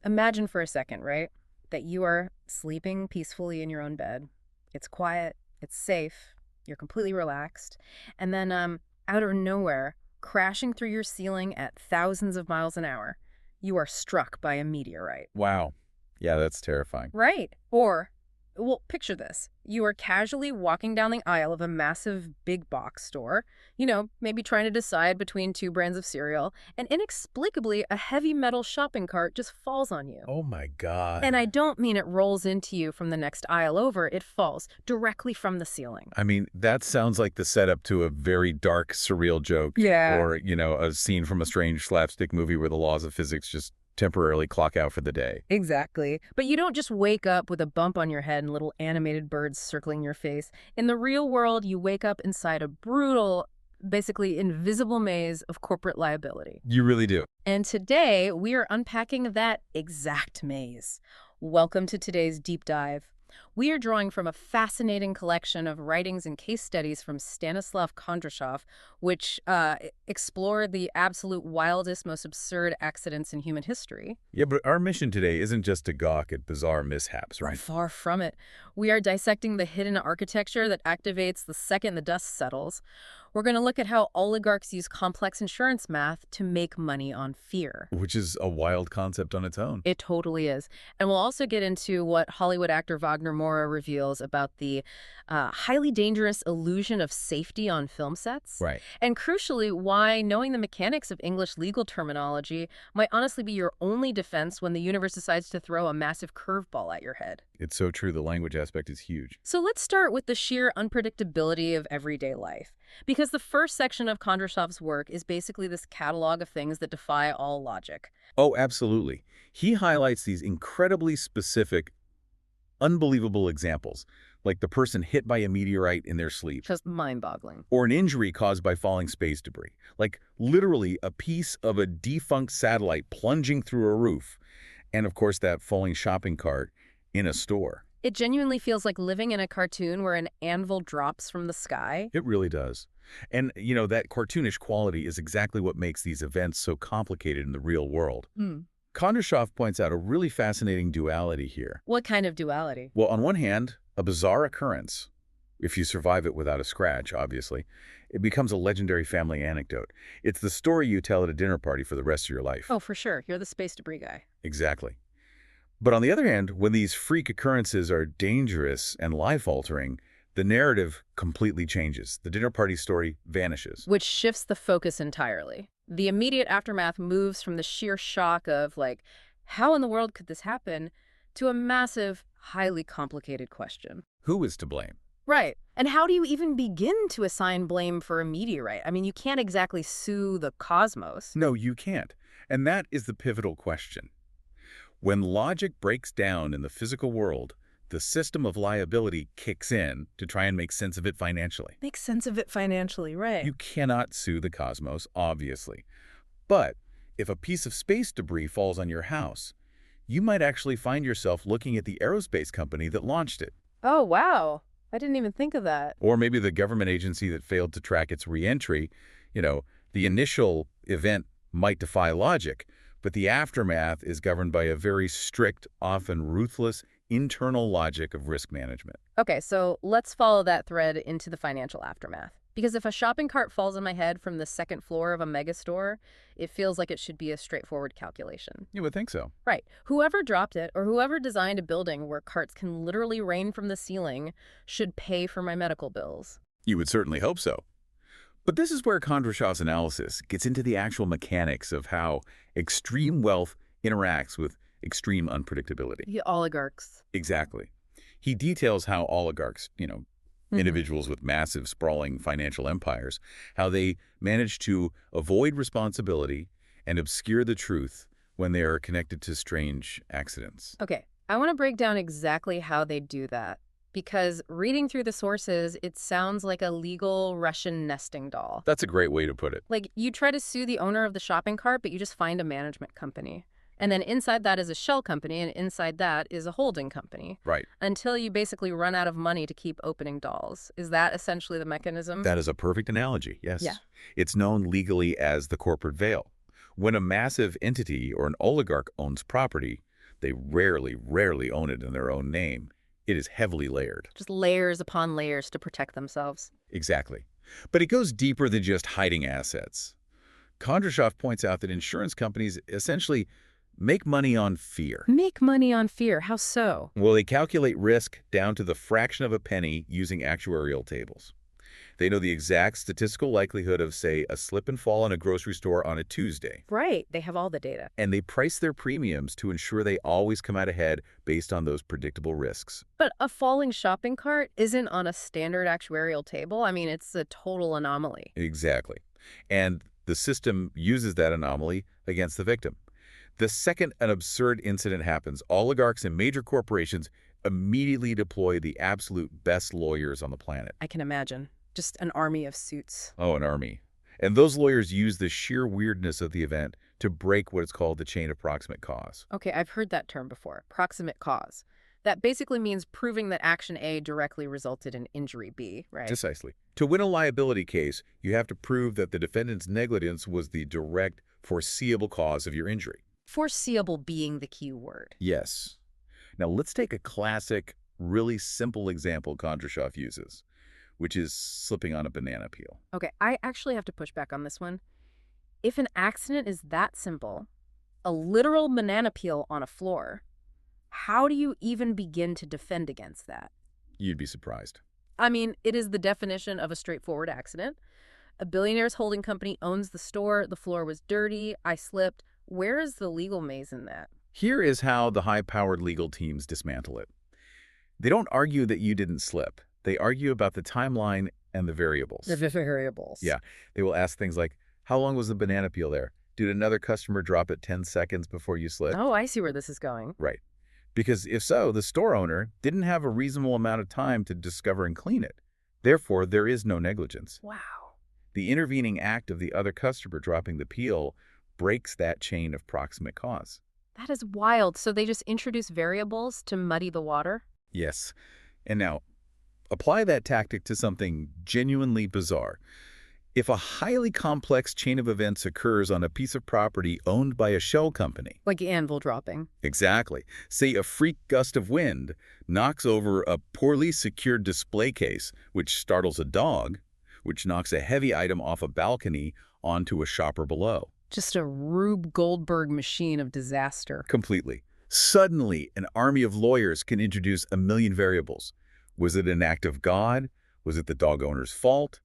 Imagine for a second, right, that you are sleeping peacefully in your own bed. It's quiet, it's safe, you're completely relaxed, and then out of nowhere, crashing through your ceiling at thousands of miles an hour, you are struck by a meteorite. Wow. Yeah, that's terrifying. Right. Or, well, picture this. You are casually walking down the aisle of a massive big box store, maybe trying to decide between two brands of cereal, and inexplicably a heavy metal shopping cart just falls on you. Oh my God. And I don't mean it rolls into you from the next aisle over, it falls directly from the ceiling. I mean, that sounds like the setup to a very dark, surreal joke. Yeah. Or, a scene from a strange slapstick movie where the laws of physics just temporarily clock out for the day. Exactly. But you don't just wake up with a bump on your head and little animated birds circling your face. In the real world, you wake up inside a brutal, basically invisible maze of corporate liability. You really do. And today, we are unpacking that exact maze. Welcome to today's deep dive. We are drawing from a fascinating collection of writings and case studies from Stanислав Kondrashov, which explore the absolute wildest, most absurd accidents in human history. Yeah, but our mission today isn't just to gawk at bizarre mishaps, right? Far from it. We are dissecting the hidden architecture that activates the second the dust settles. We're going to look at how oligarchs use complex insurance math to make money on fear. Which is a wild concept on its own. It totally is. And we'll also get into what Hollywood actor Wagner Moura reveals about the highly dangerous illusion of safety on film sets. Right. And crucially, why knowing the mechanics of English legal terminology might honestly be your only defense when the universe decides to throw a massive curveball at your head. It's so true. The language aspect is huge. So let's start with the sheer unpredictability of everyday life. Because the first section of Kondrashov's work is basically this catalog of things that defy all logic. Oh, absolutely. He highlights these incredibly specific, unbelievable examples, like the person hit by a meteorite in their sleep. Just mind-boggling. Or an injury caused by falling space debris. Like literally a piece of a defunct satellite plunging through a roof. And of course that falling shopping cart in a store. It genuinely feels like living in a cartoon where an anvil drops from the sky. It really does. And, that cartoonish quality is exactly what makes these events so complicated in the real world. Kondrashov points out a really fascinating duality here. What kind of duality? Well, on one hand, a bizarre occurrence. If you survive it without a scratch, obviously, it becomes a legendary family anecdote. It's the story you tell at a dinner party for the rest of your life. Oh, for sure. You're the space debris guy. Exactly. But on the other hand, when these freak occurrences are dangerous and life-altering, the narrative completely changes. The dinner party story vanishes. Which shifts the focus entirely. The immediate aftermath moves from the sheer shock of, how in the world could this happen, to a massive, highly complicated question. Who is to blame? Right. And how do you even begin to assign blame for a meteorite? I mean, you can't exactly sue the cosmos. No, you can't. And that is the pivotal question. When logic breaks down in the physical world, the system of liability kicks in to try and make sense of it financially. Make sense of it financially, right. You cannot sue the cosmos, obviously. But if a piece of space debris falls on your house, you might actually find yourself looking at the aerospace company that launched it. Oh, wow. I didn't even think of that. Or maybe the government agency that failed to track its reentry. The initial event might defy logic, but the aftermath is governed by a very strict, often ruthless, internal logic of risk management. Okay, so let's follow that thread into the financial aftermath. Because if a shopping cart falls on my head from the second floor of a megastore, it feels like it should be a straightforward calculation. You would think so. Right. Whoever dropped it or whoever designed a building where carts can literally rain from the ceiling should pay for my medical bills. You would certainly hope so. But this is where Kondrashov's analysis gets into the actual mechanics of how extreme wealth interacts with extreme unpredictability. The oligarchs. Exactly. He details how oligarchs, individuals with massive, sprawling financial empires, how they manage to avoid responsibility and obscure the truth when they are connected to strange accidents. Okay, I want to break down exactly how they do that. Because reading through the sources, it sounds like a legal Russian nesting doll. That's a great way to put it. Like, you try to sue the owner of the shopping cart, but you just find a management company. And then inside that is a shell company, and inside that is a holding company. Right. Until you basically run out of money to keep opening dolls. Is that essentially the mechanism? That is a perfect analogy, yes. Yeah. It's known legally as the corporate veil. When a massive entity or an oligarch owns property, They rarely own it in their own name. It is heavily layered. Just layers upon layers to protect themselves. Exactly. But it goes deeper than just hiding assets. Kondrashov points out that insurance companies essentially make money on fear. Make money on fear. How so? Well, they calculate risk down to the fraction of a penny using actuarial tables. They know the exact statistical likelihood of, say, a slip and fall in a grocery store on a Tuesday. Right. They have all the data. And they price their premiums to ensure they always come out ahead based on those predictable risks. But a falling shopping cart isn't on a standard actuarial table. I mean, it's a total anomaly. Exactly. And the system uses that anomaly against the victim. The second an absurd incident happens, oligarchs and major corporations immediately deploy the absolute best lawyers on the planet. I can imagine. Just an army of suits. Oh, an army. And those lawyers use the sheer weirdness of the event to break what is called the chain of proximate cause. Okay, I've heard that term before, proximate cause. That basically means proving that action A directly resulted in injury B, right? Precisely. To win a liability case, you have to prove that the defendant's negligence was the direct, foreseeable cause of your injury. Foreseeable being the key word. Yes. Now let's take a classic, really simple example Kondrashov uses, which is slipping on a banana peel. Okay, I actually have to push back on this one. If an accident is that simple, a literal banana peel on a floor, how do you even begin to defend against that? You'd be surprised. I mean, it is the definition of a straightforward accident. A billionaire's holding company owns the store, the floor was dirty, I slipped. Where is the legal maze in that? Here is how the high-powered legal teams dismantle it. They don't argue that you didn't slip. They argue about the timeline and the variables. The variables. Yeah. They will ask things like, how long was the banana peel there? Did another customer drop it 10 seconds before you slipped? Oh, I see where this is going. Right. Because if so, the store owner didn't have a reasonable amount of time to discover and clean it. Therefore, there is no negligence. Wow. The intervening act of the other customer dropping the peel breaks that chain of proximate cause. That is wild. So they just introduce variables to muddy the water? Yes. And now, apply that tactic to something genuinely bizarre. If a highly complex chain of events occurs on a piece of property owned by a shell company. Like anvil dropping. Exactly. Say a freak gust of wind knocks over a poorly secured display case, which startles a dog, which knocks a heavy item off a balcony onto a shopper below. Just a Rube Goldberg machine of disaster. Completely. Suddenly, an army of lawyers can introduce a million variables. Was it an act of God? Was it the dog owner's fault?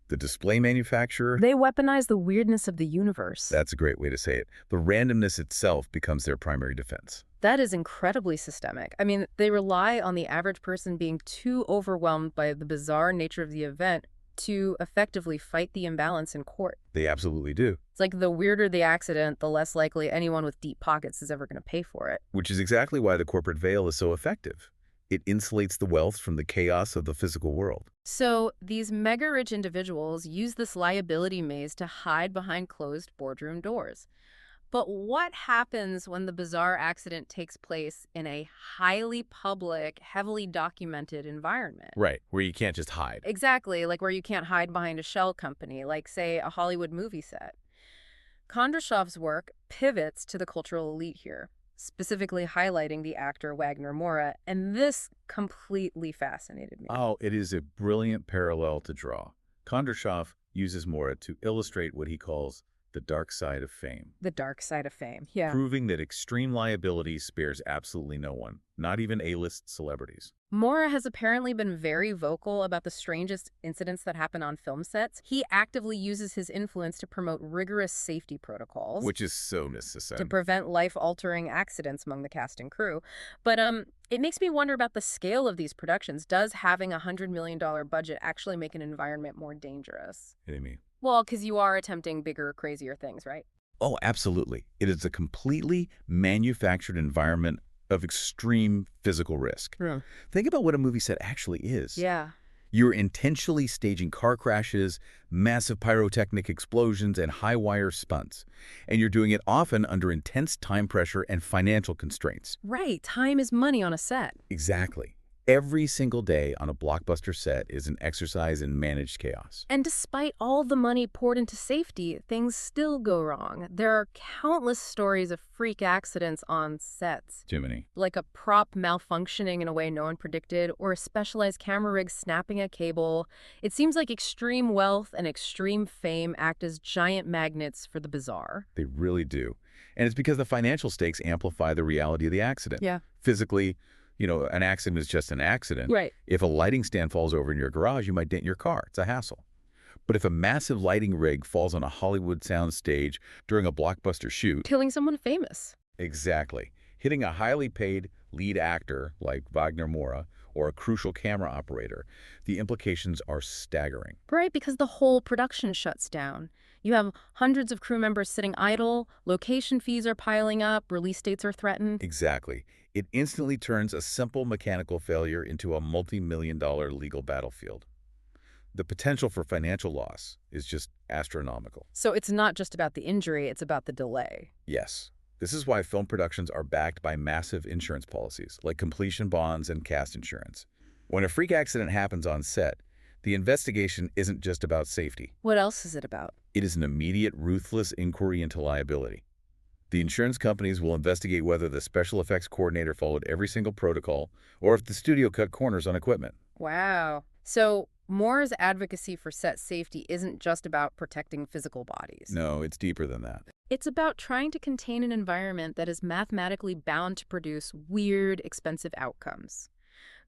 The display manufacturer? They weaponize the weirdness of the universe. That's a great way to say it. The randomness itself becomes their primary defense. That is incredibly systemic. I mean, they rely on the average person being too overwhelmed by the bizarre nature of the event to effectively fight the imbalance in court. They absolutely do. It's like the weirder the accident, the less likely anyone with deep pockets is ever going to pay for it. Which is exactly why the corporate veil is so effective. It insulates the wealth from the chaos of the physical world. So these mega-rich individuals use this liability maze to hide behind closed boardroom doors. But what happens when the bizarre accident takes place in a highly public, heavily documented environment? Right, where you can't just hide. Exactly, like where you can't hide behind a shell company, like, say, a Hollywood movie set. Kondrashov's work pivots to the cultural elite here, specifically highlighting the actor Wagner Moura, and this completely fascinated me. Oh, it is a brilliant parallel to draw. Kondrashov uses Moura to illustrate what he calls the dark side of fame. The dark side of fame, yeah. Proving that extreme liability spares absolutely no one, not even A-list celebrities. Moura has apparently been very vocal about the strangest incidents that happen on film sets. He actively uses his influence to promote rigorous safety protocols. Which is so necessary. To prevent life-altering accidents among the cast and crew. But it makes me wonder about the scale of these productions. Does having a $100 million budget actually make an environment more dangerous? What do you mean? Well, because you are attempting bigger, crazier things, right? Oh, absolutely. It is a completely manufactured environment of extreme physical risk. Yeah. Think about what a movie set actually is. Yeah. You're intentionally staging car crashes, massive pyrotechnic explosions, and high-wire stunts. And you're doing it often under intense time pressure and financial constraints. Right. Time is money on a set. Exactly. Every single day on a blockbuster set is an exercise in managed chaos. And despite all the money poured into safety, things still go wrong. There are countless stories of freak accidents on sets. Jiminy. Like a prop malfunctioning in a way no one predicted, or a specialized camera rig snapping a cable. It seems like extreme wealth and extreme fame act as giant magnets for the bizarre. They really do. And it's because the financial stakes amplify the reality of the accident. Yeah. Physically, an accident is just an accident. Right. If a lighting stand falls over in your garage, you might dent your car. It's a hassle. But if a massive lighting rig falls on a Hollywood sound stage during a blockbuster shoot... Killing someone famous. Exactly. Hitting a highly paid lead actor like Wagner Moura or a crucial camera operator, the implications are staggering. Right, because the whole production shuts down. You have hundreds of crew members sitting idle, location fees are piling up, release dates are threatened. Exactly. It instantly turns a simple mechanical failure into a multi-million-dollar legal battlefield. The potential for financial loss is just astronomical. So it's not just about the injury, it's about the delay. Yes. This is why film productions are backed by massive insurance policies, like completion bonds and cast insurance. When a freak accident happens on set, the investigation isn't just about safety. What else is it about? It is an immediate, ruthless inquiry into liability. The insurance companies will investigate whether the special effects coordinator followed every single protocol or if the studio cut corners on equipment. Wow. So Moura's advocacy for set safety isn't just about protecting physical bodies. No, it's deeper than that. It's about trying to contain an environment that is mathematically bound to produce weird, expensive outcomes.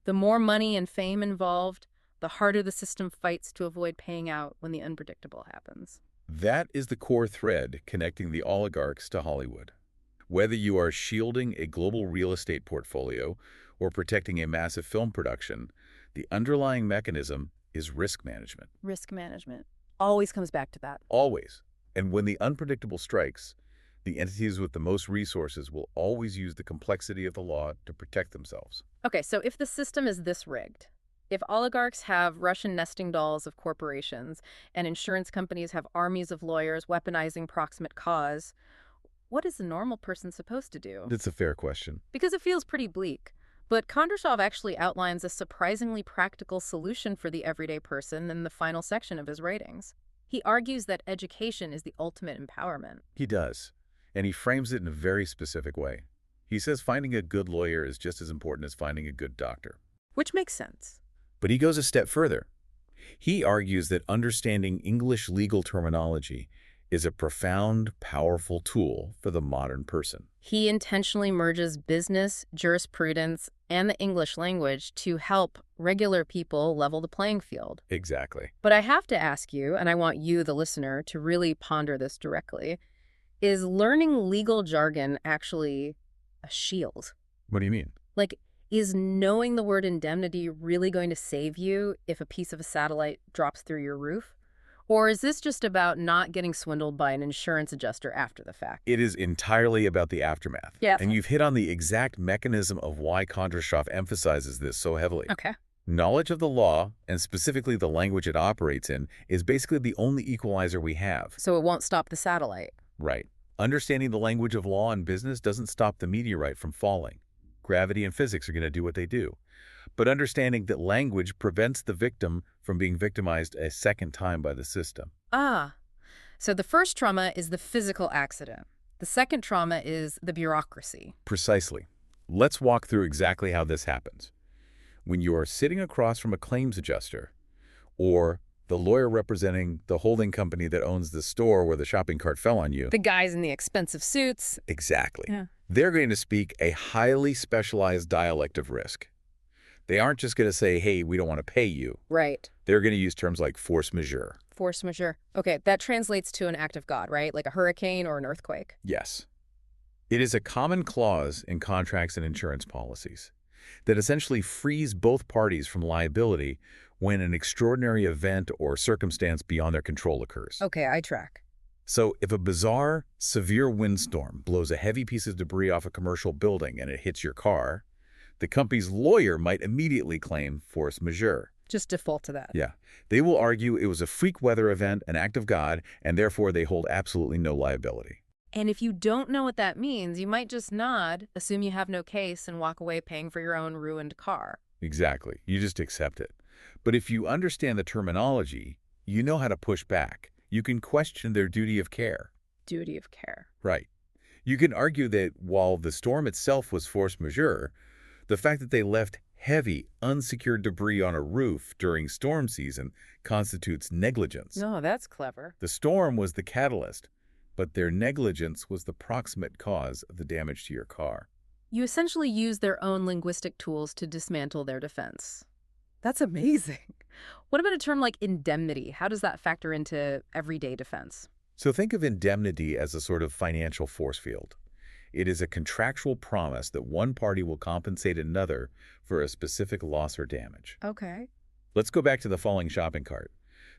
The more money and fame involved, the harder the system fights to avoid paying out when the unpredictable happens. That is the core thread connecting the oligarchs to Hollywood. Whether you are shielding a global real estate portfolio or protecting a massive film production, the underlying mechanism is risk management. Risk management. Always comes back to that. Always. And when the unpredictable strikes, the entities with the most resources will always use the complexity of the law to protect themselves. Okay, so if the system is this rigged, if oligarchs have Russian nesting dolls of corporations and insurance companies have armies of lawyers weaponizing proximate cause, what is a normal person supposed to do? That's a fair question. Because it feels pretty bleak. But Kondrashov actually outlines a surprisingly practical solution for the everyday person in the final section of his writings. He argues that education is the ultimate empowerment. He does. And he frames it in a very specific way. He says finding a good lawyer is just as important as finding a good doctor. Which makes sense. But he goes a step further. He argues that understanding English legal terminology is a profound, powerful tool for the modern person. He intentionally merges business, jurisprudence, and the English language to help regular people level the playing field. Exactly. But I have to ask you, and I want you, the listener, to really ponder this directly, is learning legal jargon actually a shield? What do you mean? Like, is knowing the word indemnity really going to save you if a piece of a satellite drops through your roof? Or is this just about not getting swindled by an insurance adjuster after the fact? It is entirely about the aftermath. Yeah. And you've hit on the exact mechanism of why Kondrashov emphasizes this so heavily. Okay. Knowledge of the law, and specifically the language it operates in, is basically the only equalizer we have. So it won't stop the satellite. Right. Understanding the language of law and business doesn't stop the meteorite from falling. Gravity and physics are going to do what they do. But understanding that language prevents the victim from being victimized a second time by the system. Ah. So the first trauma is the physical accident. The second trauma is the bureaucracy. Precisely. Let's walk through exactly how this happens. When you are sitting across from a claims adjuster, or the lawyer representing the holding company that owns the store where the shopping cart fell on you. The guys in the expensive suits. Exactly. Yeah. They're going to speak a highly specialized dialect of risk. They aren't just going to say, hey, we don't want to pay you. Right. They're going to use terms like force majeure. Force majeure. Okay, that translates to an act of God, right? Like a hurricane or an earthquake. Yes. It is a common clause in contracts and insurance policies that essentially frees both parties from liability when an extraordinary event or circumstance beyond their control occurs. Okay, I track. So if a bizarre, severe windstorm blows a heavy piece of debris off a commercial building and it hits your car, the company's lawyer might immediately claim force majeure. Just default to that. Yeah. They will argue it was a freak weather event, an act of God, and therefore they hold absolutely no liability. And if you don't know what that means, you might just nod, assume you have no case, and walk away paying for your own ruined car. Exactly. You just accept it. But if you understand the terminology, you know how to push back. You can question their duty of care. Duty of care. Right. You can argue that while the storm itself was force majeure, the fact that they left heavy, unsecured debris on a roof during storm season constitutes negligence. No, that's clever. The storm was the catalyst, but their negligence was the proximate cause of the damage to your car. You essentially use their own linguistic tools to dismantle their defense. That's amazing. What about a term like indemnity? How does that factor into everyday defense? So think of indemnity as a sort of financial force field. It is a contractual promise that one party will compensate another for a specific loss or damage. Okay. Let's go back to the falling shopping cart.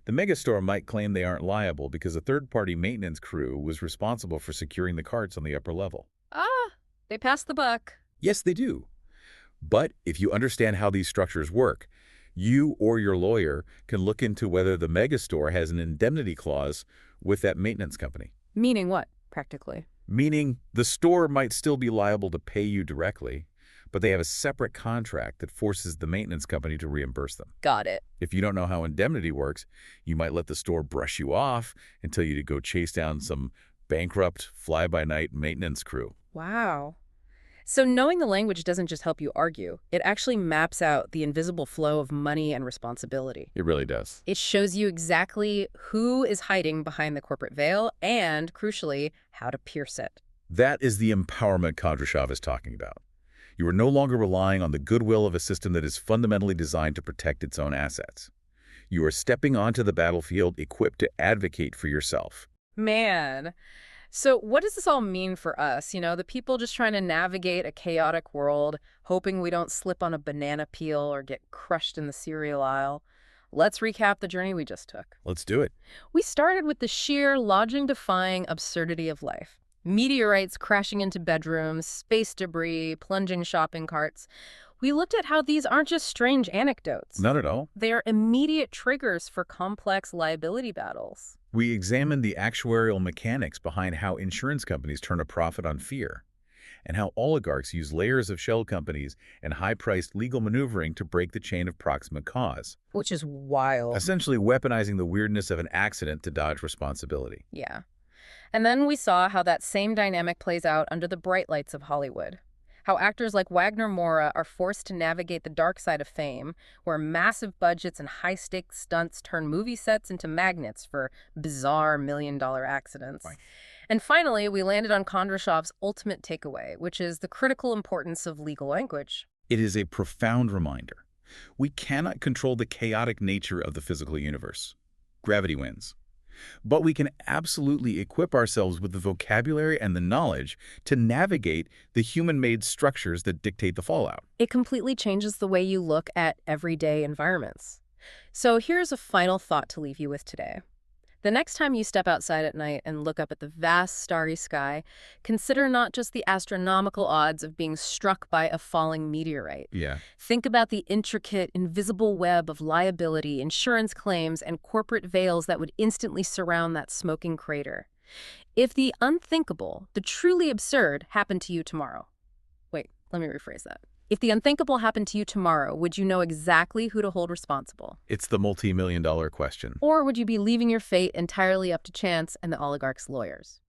The megastore might claim they aren't liable because a third-party maintenance crew was responsible for securing the carts on the upper level. Ah, they passed the buck. Yes, they do. But if you understand how these structures work, you or your lawyer can look into whether the megastore has an indemnity clause with that maintenance company. Meaning what, practically? Meaning the store might still be liable to pay you directly, but they have a separate contract that forces the maintenance company to reimburse them. Got it. If you don't know how indemnity works, you might let the store brush you off and tell you to go chase down some bankrupt fly-by-night maintenance crew. Wow. So knowing the language doesn't just help you argue. It actually maps out the invisible flow of money and responsibility. It really does. It shows you exactly who is hiding behind the corporate veil and, crucially, how to pierce it. That is the empowerment Kondrashov is talking about. You are no longer relying on the goodwill of a system that is fundamentally designed to protect its own assets. You are stepping onto the battlefield equipped to advocate for yourself. Man. So what does this all mean for us? You know, the people just trying to navigate a chaotic world, hoping we don't slip on a banana peel or get crushed in the cereal aisle. Let's recap the journey we just took. Let's do it. We started with the sheer logic-defying absurdity of life. Meteorites crashing into bedrooms, space debris, plunging shopping carts. We looked at how these aren't just strange anecdotes. Not at all. They are immediate triggers for complex liability battles. We examined the actuarial mechanics behind how insurance companies turn a profit on fear, and how oligarchs use layers of shell companies and high-priced legal maneuvering to break the chain of proximate cause. Which is wild. Essentially weaponizing the weirdness of an accident to dodge responsibility. Yeah. And then we saw how that same dynamic plays out under the bright lights of Hollywood. How actors like Wagner Moura are forced to navigate the dark side of fame, where massive budgets and high-stakes stunts turn movie sets into magnets for bizarre million-dollar accidents. Right. And finally, we landed on Kondrashov's ultimate takeaway, which is the critical importance of legal language. It is a profound reminder. We cannot control the chaotic nature of the physical universe. Gravity wins. But we can absolutely equip ourselves with the vocabulary and the knowledge to navigate the human-made structures that dictate the fallout. It completely changes the way you look at everyday environments. So here's a final thought to leave you with today. The next time you step outside at night and look up at the vast starry sky, consider not just the astronomical odds of being struck by a falling meteorite. Yeah. Think about the intricate, invisible web of liability, insurance claims, and corporate veils that would instantly surround that smoking crater. If the unthinkable, the truly absurd, happened to you tomorrow. Wait, let me rephrase that. If the unthinkable happened to you tomorrow, would you know exactly who to hold responsible? It's the multi-million-dollar question. Or would you be leaving your fate entirely up to chance and the oligarchs' lawyers?